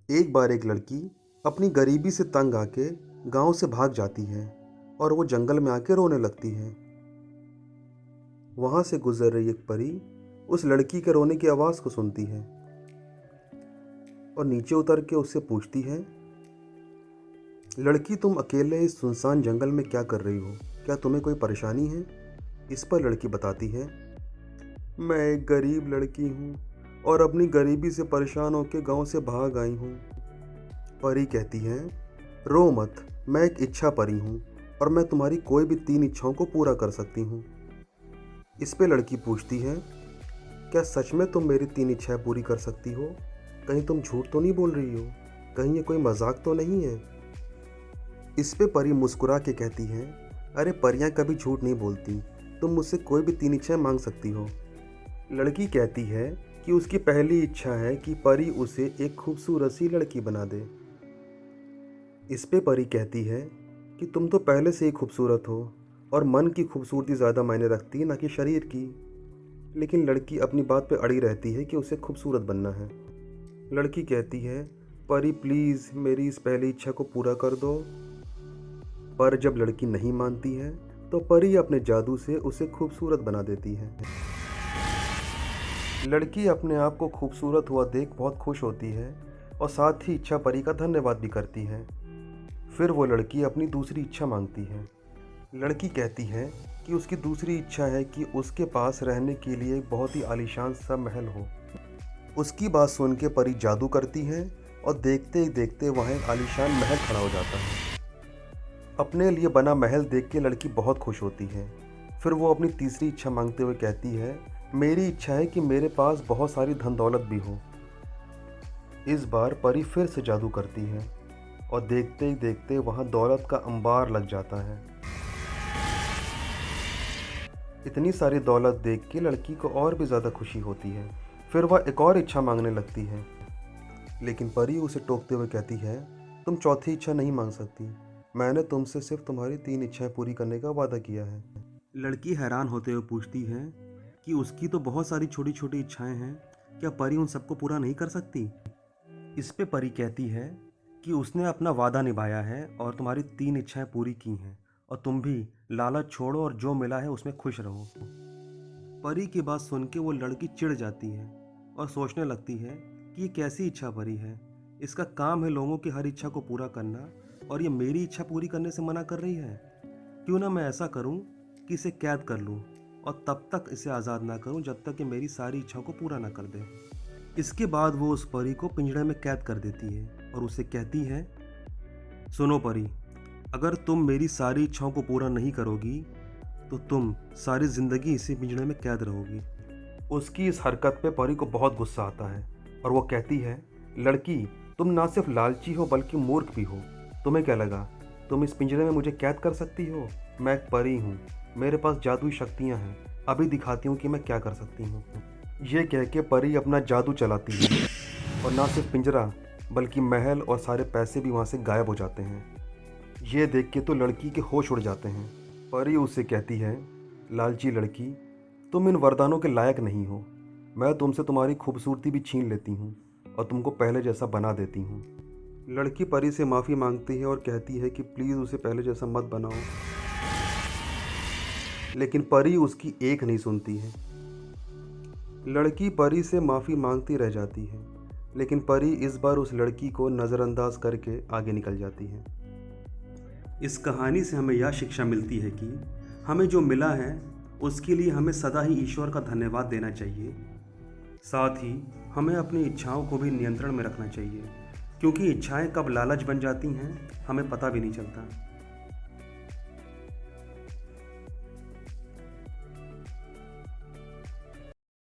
एक बार एक लड़की अपनी गरीबी से तंग आके गांव से भाग जाती है और वो जंगल में आके रोने लगती है। वहां से गुजर रही एक परी उस लड़की के रोने की आवाज़ को सुनती है और नीचे उतर के उससे पूछती है, लड़की तुम अकेले इस सुनसान जंगल में क्या कर रही हो? क्या तुम्हें कोई परेशानी है? इस पर लड़की बताती है, मैं एक गरीब लड़की हूँ और अपनी गरीबी से परेशान होकर गांव से भाग आई हूँ। परी कहती है, रो मत, मैं एक इच्छा परी हूँ और मैं तुम्हारी कोई भी 3 इच्छाओं को पूरा कर सकती हूँ। इस पे लड़की पूछती है, क्या सच में तुम मेरी 3 इच्छाएं पूरी कर सकती हो? कहीं तुम झूठ तो नहीं बोल रही हो? कहीं ये कोई मजाक तो नहीं है? इस पे परी मुस्कुरा के कहती है, अरे परियां कभी झूठ नहीं बोलती, तुम मुझसे कोई भी 3 इच्छाएं मांग सकती हो। लड़की कहती है कि उसकी पहली इच्छा है कि परी उसे एक खूबसूरत सी लड़की बना दे। इस पे परी कहती है कि तुम तो पहले से ही खूबसूरत हो और मन की खूबसूरती ज़्यादा मायने रखती है ना कि शरीर की। लेकिन लड़की अपनी बात पे अड़ी रहती है कि उसे खूबसूरत बनना है। लड़की कहती है, परी प्लीज़ मेरी इस पहली इच्छा को पूरा कर दो। पर जब लड़की नहीं मानती है तो परी अपने जादू से उसे खूबसूरत बना देती है। लड़की अपने आप को खूबसूरत हुआ देख बहुत खुश होती है और साथ ही इच्छा परी का धन्यवाद भी करती है। फिर वो लड़की अपनी दूसरी इच्छा मांगती है। लड़की कहती है कि उसकी दूसरी इच्छा है कि उसके पास रहने के लिए एक बहुत ही आलीशान सा महल हो। उसकी बात सुन के परी जादू करती है और देखते ही देखते वहाँ एक आलीशान महल खड़ा हो जाता है। अपने लिए बना महल देख के लड़की बहुत खुश होती है। फिर वो अपनी तीसरी इच्छा मांगते हुए कहती है, मेरी इच्छा है कि मेरे पास बहुत सारी धन दौलत भी हो। इस बार परी फिर से जादू करती है और देखते ही देखते वहाँ दौलत का अंबार लग जाता है। इतनी सारी दौलत देख के लड़की को और भी ज़्यादा खुशी होती है। फिर वह एक और इच्छा मांगने लगती है, लेकिन परी उसे टोकते हुए कहती है, तुम चौथी इच्छा नहीं मांग सकती, मैंने तुमसे सिर्फ तुम्हारी 3 इच्छाएं पूरी करने का वादा किया है। लड़की हैरान होते हुए पूछती है कि उसकी तो बहुत सारी छोटी छोटी इच्छाएं हैं, क्या परी उन सबको पूरा नहीं कर सकती? इस पे परी कहती है कि उसने अपना वादा निभाया है और तुम्हारी 3 इच्छाएं पूरी की हैं और तुम भी लालच छोड़ो और जो मिला है उसमें खुश रहो। परी की बात सुन के वो लड़की चिढ़ जाती है और सोचने लगती है कि ये कैसी इच्छा परी है, इसका काम है लोगों की हर इच्छा को पूरा करना और ये मेरी इच्छा पूरी करने से मना कर रही है। क्यों ना मैं ऐसा करूं कि इसे कैद कर लूं और तब तक इसे आज़ाद ना करूं जब तक कि मेरी सारी इच्छाओं को पूरा ना कर दे। इसके बाद वो उस परी को पिंजड़े में कैद कर देती है और उसे कहती है, सुनो परी, अगर तुम मेरी सारी इच्छाओं को पूरा नहीं करोगी तो तुम सारी ज़िंदगी इसी पिंजड़े में कैद रहोगी। उसकी इस हरकत पे परी को बहुत गुस्सा आता है और वो कहती है, लड़की तुम ना सिर्फ लालची हो बल्कि मूर्ख भी हो। तुम्हें क्या लगा तुम इस पिंजरे में मुझे कैद कर सकती हो? मैं एक परी हूँ, मेरे पास जादुई शक्तियाँ हैं, अभी दिखाती हूँ कि मैं क्या कर सकती हूँ। ये कह के परी अपना जादू चलाती है और ना सिर्फ पिंजरा बल्कि महल और सारे पैसे भी वहाँ से गायब हो जाते हैं। ये देख के तो लड़की के होश उड़ जाते हैं। परी उससे कहती है, लालची लड़की, तुम इन वरदानों के लायक नहीं हो। मैं तुमसे तुम्हारी खूबसूरती भी छीन लेती हूँ और तुमको पहले जैसा बना देती हूँ। लड़की परी से माफ़ी मांगती है और कहती है कि प्लीज़ उसे पहले जैसा मत बनाओ, लेकिन परी उसकी एक नहीं सुनती है। लड़की परी से माफ़ी मांगती रह जाती है, लेकिन परी इस बार उस लड़की को नज़रअंदाज करके आगे निकल जाती है। इस कहानी से हमें यह शिक्षा मिलती है कि हमें जो मिला है उसके लिए हमें सदा ही ईश्वर का धन्यवाद देना चाहिए। साथ ही हमें अपनी इच्छाओं को भी नियंत्रण में रखना चाहिए, क्योंकि इच्छाएं कब लालच बन जाती हैं हमें पता भी नहीं चलता।